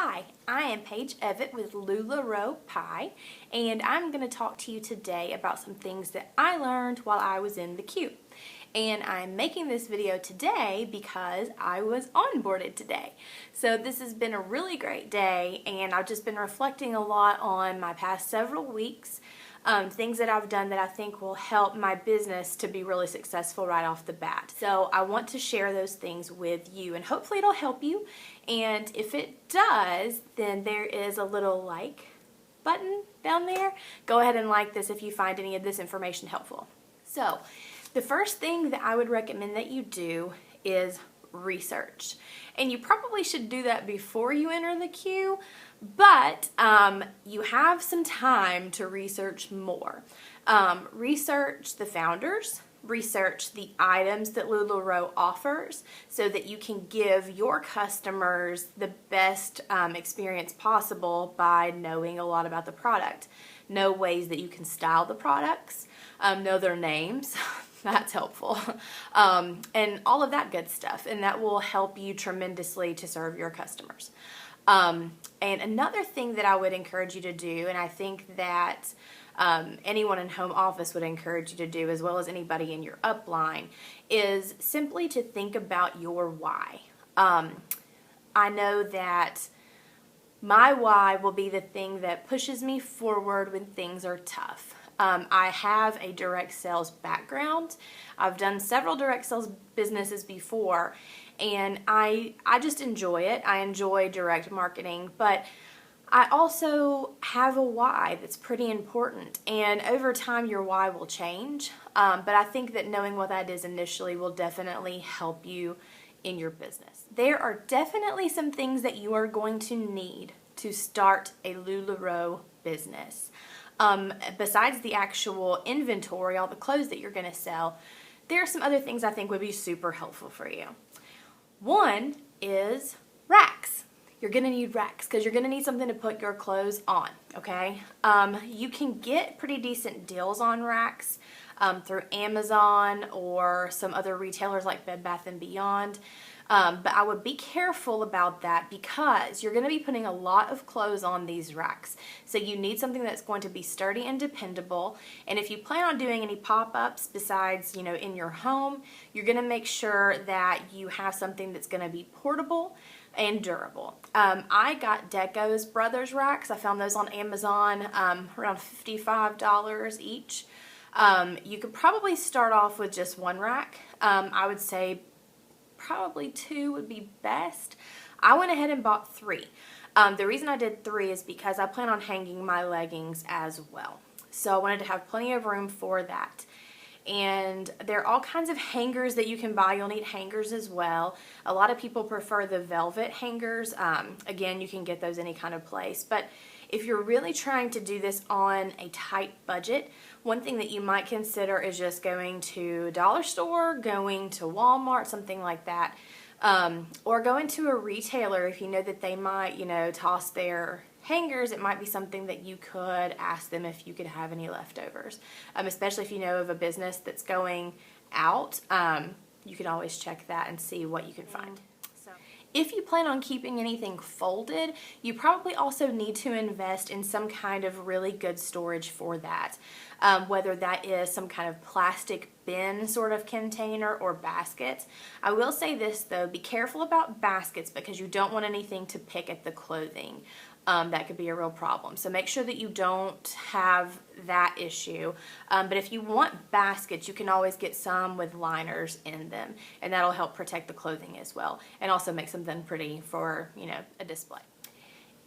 Hi, I am Paige Evett with LuLaRoe Pie, and I'm going to talk to you today about some things that I learned while I was in the queue. And I'm making this video today because I was onboarded today. So this has been a really great day, and I've just been reflecting a lot on my past several weeks, things that I've done that I think will help my business to be really successful right off the bat. So I want to share those things with you, and hopefully it'll help you. And if it does, then there is a little like button down there. Go ahead and like this if you find any of this information helpful. So the first thing that I would recommend that you do is research. And you probably should do that before you enter the queue, but you have some time to research more. Research the founders, research the items that LuLaRoe offers so that you can give your customers the best experience possible by knowing a lot about the product. Know ways that you can style the products, know their names. That's helpful. And all of that good stuff. And that will help you tremendously to serve your customers. And another thing that I would encourage you to do, and I think that anyone in home office would encourage you to do, as well as anybody in your upline, is simply to think about your why. I know that my why will be the thing that pushes me forward when things are tough. I have a direct sales background. I've done several direct sales businesses before, and I just enjoy it. I enjoy direct marketing, but I also have a why that's pretty important, and over time your why will change, but I think that knowing what that is initially will definitely help you in your business. There are definitely some things that you are going to need to start a LuLaRoe business. Besides the actual inventory, all the clothes that you're going to sell, there are some other things I think would be super helpful for you. One is racks. You're going to need racks because you're going to need something to put your clothes on, okay? You can get pretty decent deals on racks through Amazon or some other retailers like Bed Bath & Beyond. But I would be careful about that because you're going to be putting a lot of clothes on these racks. So you need something that's going to be sturdy and dependable. And if you plan on doing any pop-ups besides, in your home, you're going to make sure that you have something that's going to be portable and durable. I got Deco's Brothers racks. I found those on Amazon, around $55 each. You could probably start off with just one rack. I would say probably two would be best. I went ahead and bought three. The reason I did three is because I plan on hanging my leggings as well. So I wanted to have plenty of room for that. And there are all kinds of hangers that you can buy. You'll need hangers as well. A lot of people prefer the velvet hangers. Again, you can get those any kind of place. But if you're really trying to do this on a tight budget, one thing that you might consider is just going to dollar store, going to Walmart, something like that, or going to a retailer if you know that they might, toss their hangers. It might be something that you could ask them if you could have any leftovers, especially if you know of a business that's going out. You can always check that and see what you can find. If you plan on keeping anything folded, you probably also need to invest in some kind of really good storage for that. Whether that is some kind of plastic bin sort of container or baskets. I will say this though, be careful about baskets because you don't want anything to pick at the clothing. That could be a real problem. So make sure that you don't have that issue. But if you want baskets, you can always get some with liners in them, and that'll help protect the clothing as well, and also make something pretty for, a display.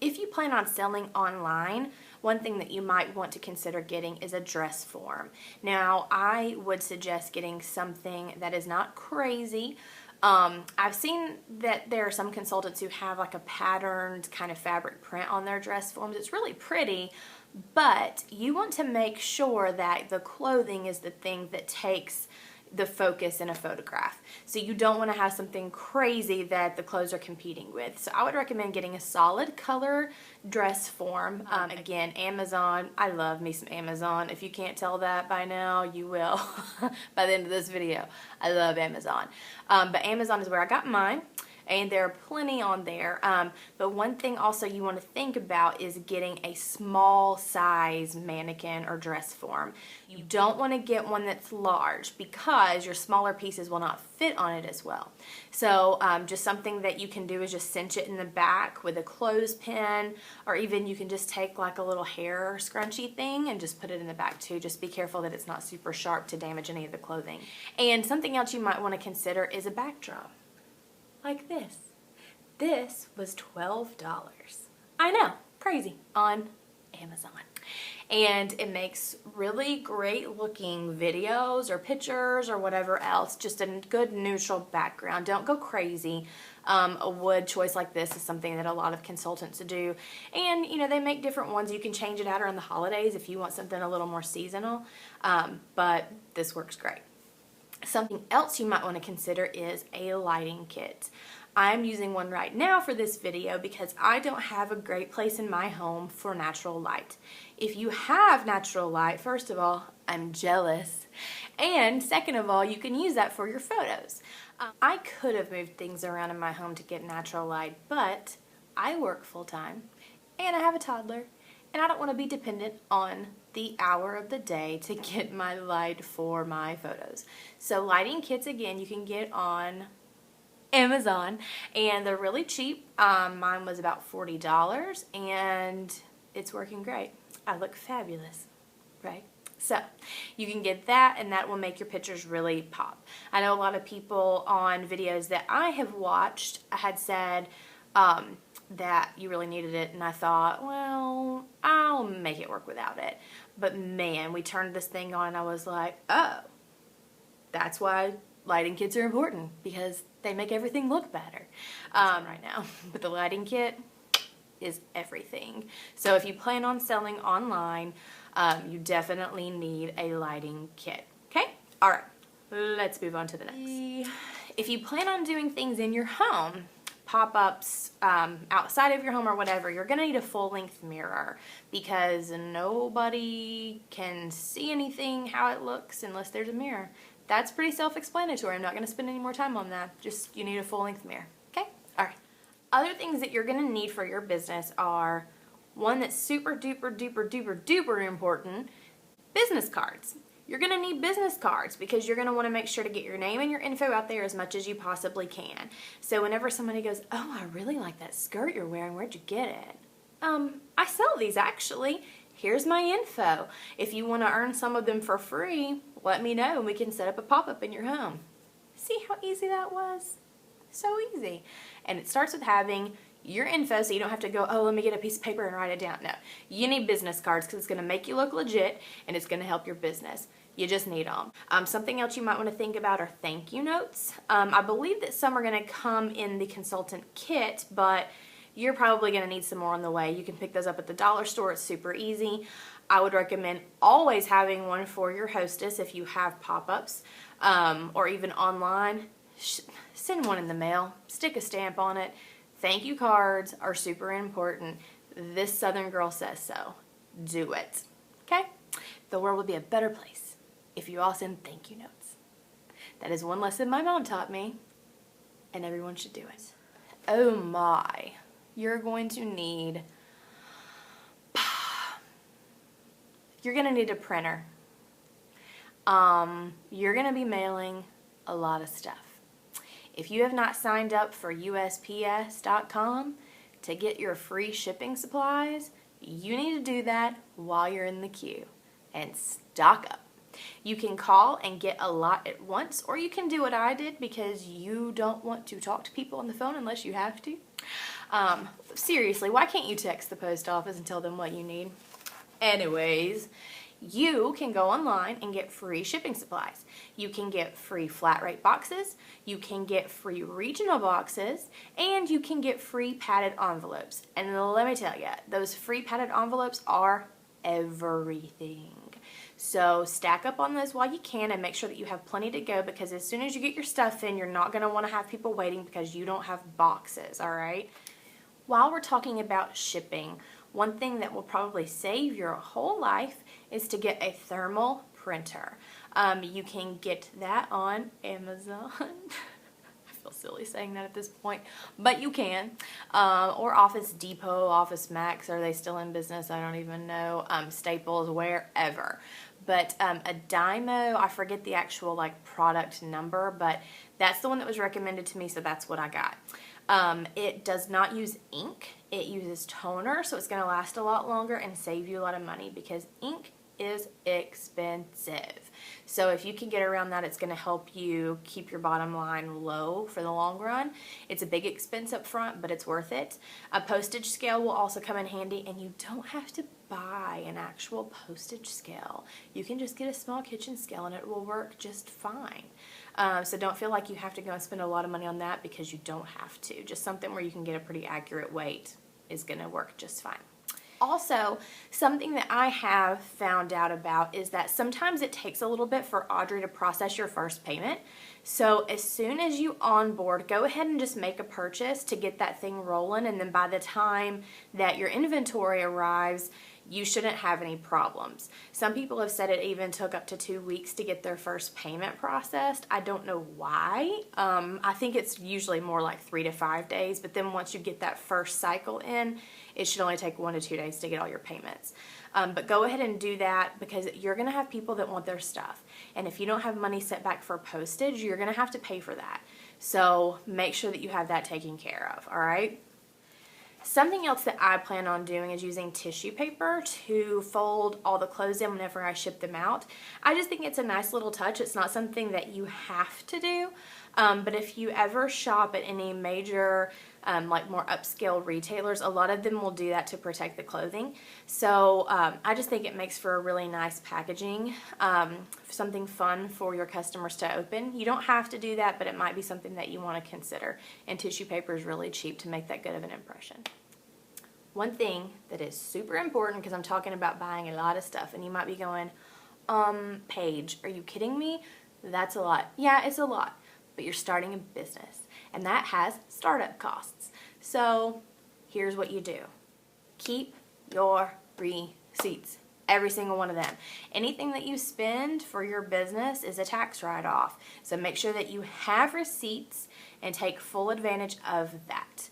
If you plan on selling online, one thing that you might want to consider getting is a dress form. Now, I would suggest getting something that is not crazy. I've seen that there are some consultants who have like a patterned kind of fabric print on their dress forms. It's really pretty, but you want to make sure that the clothing is the thing that takes the focus in a photograph. So you don't want to have something crazy that the clothes are competing with. So I would recommend getting a solid color dress form. Again, Amazon. I love me some Amazon. If you can't tell that by now, you will by the end of this video. I love Amazon. But Amazon is where I got mine. and there are plenty on there. But one thing also you want to think about is getting a small size mannequin or dress form. You don't want to get one that's large because your smaller pieces will not fit on it as well. So just something that you can do is just cinch it in the back with a clothespin, or even you can just take like a little hair scrunchie thing and just put it in the back too. Just be careful that it's not super sharp to damage any of the clothing. And something else you might want to consider is a backdrop like this. This was $12. I know, crazy, on Amazon. And it makes really great looking videos or pictures or whatever else. Just a good neutral background. Don't go crazy. A wood choice like this is something that a lot of consultants do. And you know, they make different ones. You can change it out around the holidays if you want something a little more seasonal. But this works great. Something else you might want to consider is a lighting kit. I'm using one right now for this video because I don't have a great place in my home for natural light. If you have natural light, first of all, I'm jealous. And second of all, you can use that for your photos. I could have moved things around in my home to get natural light, but I work full time and I have a toddler and I don't want to be dependent on the hour of the day to get my light for my photos. So lighting kits, again, you can get on Amazon, and they're really cheap. Mine was about $40, and it's working great. I look fabulous, right? So you can get that, and that will make your pictures really pop. I know a lot of people on videos that I have watched had said that you really needed it, and I thought, well, I'll make it work without it. But man, we turned this thing on, and I was like, oh, that's why lighting kits are important, because they make everything look better right now. But the lighting kit is everything. So if you plan on selling online, you definitely need a lighting kit. Okay? All right. Let's move on to the next. If you plan on doing things in your home, pop-ups outside of your home or whatever, you're going to need a full-length mirror because nobody can see anything how it looks unless there's a mirror. That's pretty self-explanatory. I'm not going to spend any more time on that. Just, you need a full-length mirror. Okay? All right. Other things that you're going to need for your business are one that's super duper duper duper duper important, business cards. You're going to need business cards because you're going to want to make sure to get your name and your info out there as much as you possibly can. So whenever somebody goes, oh, I really like that skirt you're wearing, where'd you get it? I sell these actually. Here's my info. If you want to earn some of them for free, let me know and we can set up a pop-up in your home. See how easy that was? So easy. And it starts with having your info so you don't have to go, oh, let me get a piece of paper and write it down. No, you need business cards because it's going to make you look legit and it's going to help your business. You just need them. Something else you might want to think about are thank you notes. I believe that some are going to come in the consultant kit, but you're probably going to need some more on the way. You can pick those up at the dollar store. It's super easy. I would recommend always having one for your hostess if you have pop-ups or even online. Send one in the mail. Stick a stamp on it. Thank you cards are super important. This Southern girl says so. Do it. Okay? The world would be a better place if you all send thank you notes. That is one lesson my mom taught me, and everyone should do it. Oh my. You're going to need a printer. You're going to be mailing a lot of stuff. If you have not signed up for USPS.com to get your free shipping supplies, you need to do that while you're in the queue and stock up. You can call and get a lot at once, or you can do what I did because you don't want to talk to people on the phone unless you have to. Seriously, why can't you text the post office and tell them what you need? Anyways, you can go online and get free shipping supplies. You can get free flat rate boxes, you can get free regional boxes, and you can get free padded envelopes. And let me tell you, those free padded envelopes are everything. So stack up on those while you can and make sure that you have plenty to go, because as soon as you get your stuff in, you're not going to want to have people waiting because you don't have boxes, all right? While we're talking about shipping, one thing that will probably save your whole life is to get a thermal printer. You can get that on Amazon. I feel feel silly saying that at this point, but you can. Or Office Depot, Office Max, are they still in business? I don't even know. Staples, wherever. But a Dymo, I forget the actual like product number, but that's the one that was recommended to me, so that's what I got. It does not use ink. It uses toner, so it's going to last a lot longer and save you a lot of money because ink is expensive. So if you can get around that, it's going to help you keep your bottom line low for the long run. It's a big expense up front, but it's worth it. A postage scale will also come in handy, and you don't have to buy an actual postage scale. You can just get a small kitchen scale and it will work just fine. So don't feel like you have to go and spend a lot of money on that because you don't have to. Just something where you can get a pretty accurate weight is going to work just fine. Also, something that I have found out about is that sometimes it takes a little bit for Audrey to process your first payment. So as soon as you onboard, go ahead and just make a purchase to get that thing rolling, and then by the time that your inventory arrives, you shouldn't have any problems. Some people have said it even took up to 2 weeks to get their first payment processed. I don't know why. I think it's usually more like 3 to 5 days, but then once you get that first cycle in, it should only take 1 to 2 days to get all your payments. But go ahead and do that because you're gonna have people that want their stuff. And if you don't have money set back for postage, you're gonna have to pay for that. So make sure that you have that taken care of, all right? Something else that I plan on doing is using tissue paper to fold all the clothes in whenever I ship them out. I just think it's a nice little touch. It's not something that you have to do, but if you ever shop at any major like more upscale retailers, a lot of them will do that to protect the clothing. So I just think it makes for a really nice packaging, something fun for your customers to open. You don't have to do that, but it might be something that you want to consider. And tissue paper is really cheap to make that good of an impression. One thing that is super important, because I'm talking about buying a lot of stuff, and you might be going, Paige, are you kidding me? That's a lot. Yeah, it's a lot, but you're starting a business, and that has startup costs. So here's what you do. Keep your receipts, every single one of them. Anything that you spend for your business is a tax write-off. So make sure that you have receipts and take full advantage of that.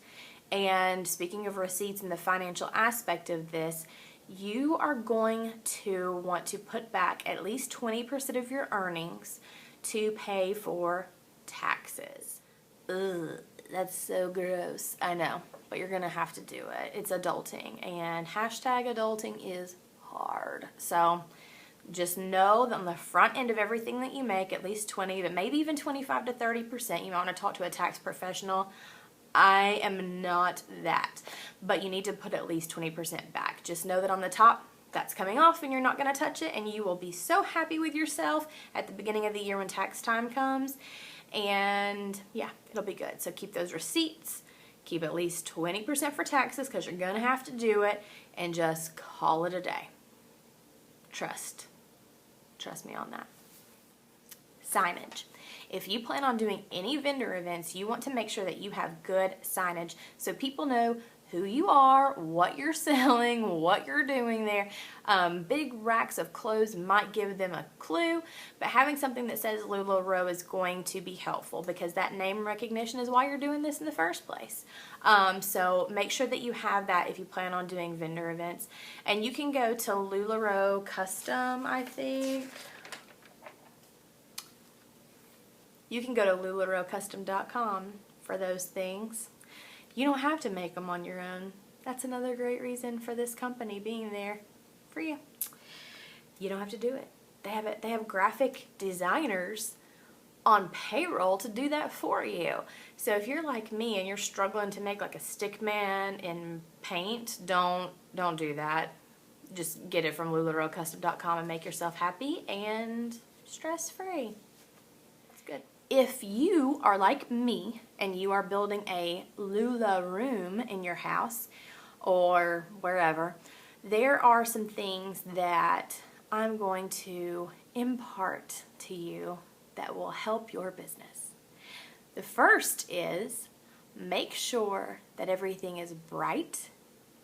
And speaking of receipts and the financial aspect of this, you are going to want to put back at least 20% of your earnings to pay for taxes. Ugh, that's so gross. I know, but you're gonna have to do it. It's adulting, and hashtag adulting is hard. So just know that on the front end of everything that you make, at least 20, but maybe even 25 to 30%, you might want to talk to a tax professional. I am not that, but you need to put at least 20% back. Just know that on the top, that's coming off and you're not going to touch it, and you will be so happy with yourself at the beginning of the year when tax time comes. And yeah, it'll be good. So keep those receipts, keep at least 20% for taxes because you're going to have to do it, and just call it a day. Trust me on that. Signage. If you plan on doing any vendor events, you want to make sure that you have good signage so people know who you are, what you're selling, what you're doing there. Big racks of clothes might give them a clue, but having something that says LuLaRoe is going to be helpful because that name recognition is why you're doing this in the first place. So make sure that you have that if you plan on doing vendor events. And you can go to LuLaRoe Custom, I think. You can go to LuLaRoeCustom.com for those things. You don't have to make them on your own. That's another great reason for this company being there for you. You don't have to do it. They have graphic designers on payroll to do that for you. So if you're like me and you're struggling to make like a stick man in paint, don't do that. Just get it from LuLaRoeCustom.com and make yourself happy and stress-free. It's good. If you are like me and you are building a Lula room in your house or wherever, there are some things that I'm going to impart to you that will help your business. The first is make sure that everything is bright,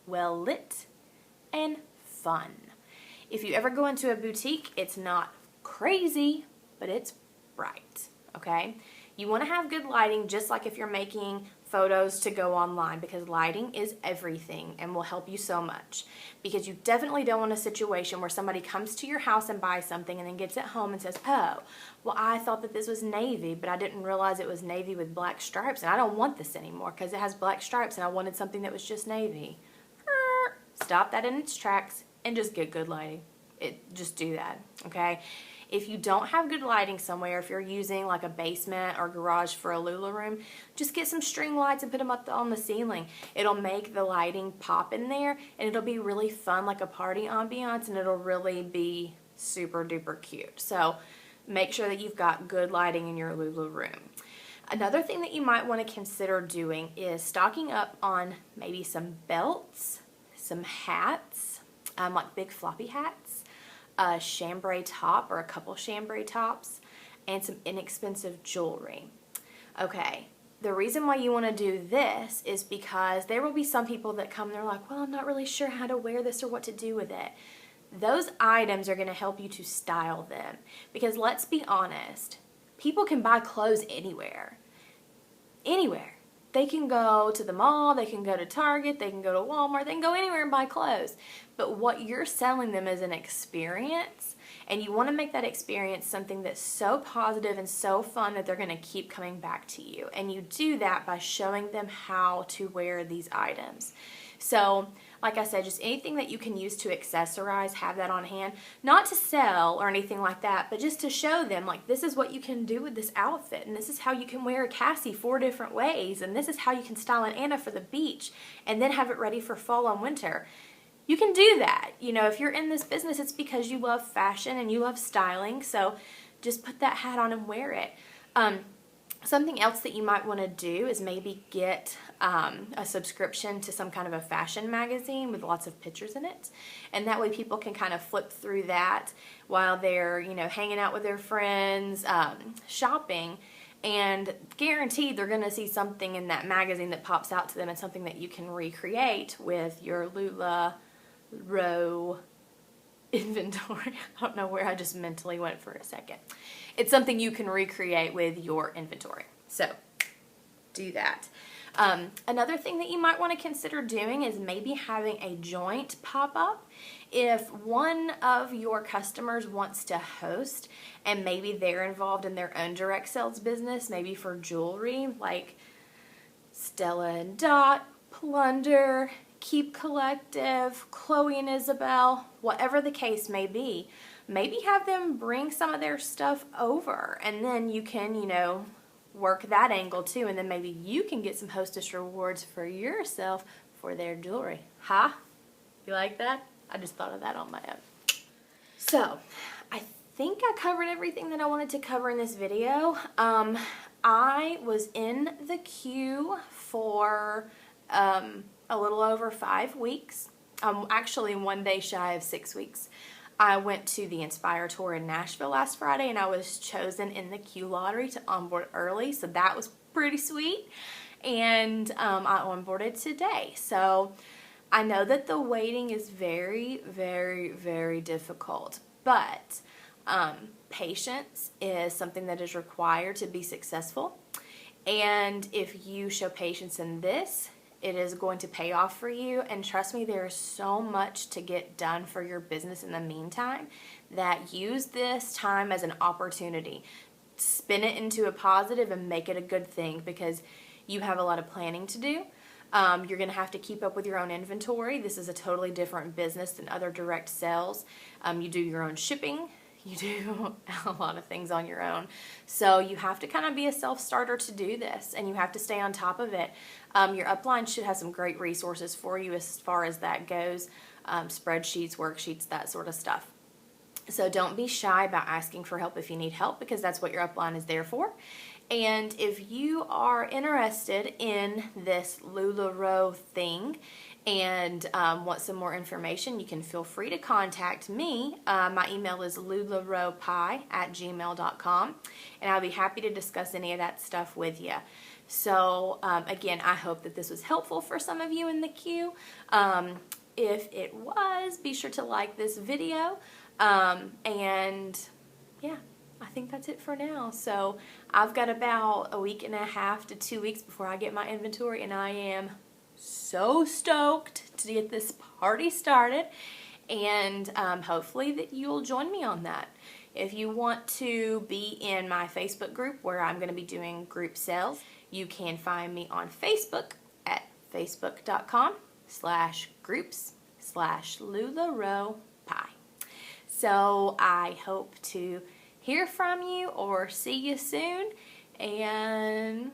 well lit, and fun. If you ever go into a boutique, it's not crazy, but it's bright. Okay, You want to have good lighting, just like if you're making photos to go online, because lighting is everything and will help you so much. Because you definitely don't want a situation where somebody comes to your house and buys something and then gets it home and says, oh, well, I thought that this was navy, but I didn't realize it was navy with black stripes, and I don't want this anymore because it has black stripes and I wanted something that was just navy. Stop that in its tracks and just get good lighting. Just do that, okay? If you don't have good lighting somewhere, if you're using like a basement or garage for a Lula room, just get some string lights and put them up on the ceiling. It'll make the lighting pop in there, and it'll be really fun, like a party ambiance, and it'll really be super duper cute. So make sure that you've got good lighting in your Lula room. Another thing that you might want to consider doing is stocking up on maybe some belts, some hats, like big floppy hats, a chambray top or a couple chambray tops, and some inexpensive jewelry. Okay, the reason why you want to do this is because there will be some people that come, they're like, well, I'm not really sure how to wear this or what to do with it. Those items are going to help you to style them, because let's be honest, people can buy clothes anywhere. Anywhere. They can go to the mall, they can go to Target, they can go to Walmart, they can go anywhere and buy clothes. But what you're selling them is an experience, and you want to make that experience something that's so positive and so fun that they're going to keep coming back to you. And you do that by showing them how to wear these items. So, like I said, just anything that you can use to accessorize, have that on hand. Not to sell or anything like that, but just to show them, like, this is what you can do with this outfit, and this is how you can wear a Cassie 4 different ways, and this is how you can style an Anna for the beach, and then have it ready for fall and winter. You can do that. You know, if you're in this business, it's because you love fashion and you love styling, so just put that hat on and wear it. Something else that you might want to do is maybe get a subscription to some kind of a fashion magazine with lots of pictures in it. And that way people can kind of flip through that while they're, you know, hanging out with their friends, shopping. And guaranteed they're going to see something in that magazine that pops out to them, and something that you can recreate with your LuLaRoe inventory. I don't know where I just mentally went for a second. It's something you can recreate with your inventory. So do that. Another thing that you might want to consider doing is maybe having a joint pop-up. If one of your customers wants to host, and maybe they're involved in their own direct sales business, maybe for jewelry like Stella and Dot, Plunder, Keep Collective, Chloe and Isabel, whatever the case may be, maybe have them bring some of their stuff over, and then you can, you know, work that angle too, and then maybe you can get some hostess rewards for yourself for their jewelry. Huh? You like that? I just thought of that on my own. So, I think I covered everything that I wanted to cover in this video. I was in the queue for a little over 5 weeks. Actually, one day shy of 6 weeks. I went to the Inspire Tour in Nashville last Friday, and I was chosen in the Q lottery to onboard early, so that was pretty sweet. And I onboarded today. So I know that the waiting is very, very, very difficult, but patience is something that is required to be successful. And if you show patience in this, it is going to pay off for you. And trust me, there is so much to get done for your business in the meantime, that use this time as an opportunity. Spin it into a positive and make it a good thing, because you have a lot of planning to do. You're going to have to keep up with your own inventory. This is a totally different business than other direct sales. You do your own shipping. You do a lot of things on your own. So you have to kind of be a self-starter to do this, and you have to stay on top of it. Your upline should have some great resources for you as far as that goes. Spreadsheets, worksheets, that sort of stuff. So don't be shy about asking for help if you need help, because that's what your upline is there for. And if you are interested in this LuLaRoe thing and want some more information, you can feel free to contact me. My email is lularopie@gmail.com, and I'll be happy to discuss any of that stuff with you. So again, I hope that this was helpful for some of you in the queue. If it was, be sure to like this video. And yeah, I think that's it for now. So I've got about a week and a half to 2 weeks before I get my inventory, and I am so stoked to get this party started, and hopefully that you'll join me on that. If you want to be in my Facebook group where I'm going to be doing group sales, you can find me on Facebook at facebook.com/groups/LuLaRoe pie. So I hope to hear from you or see you soon, and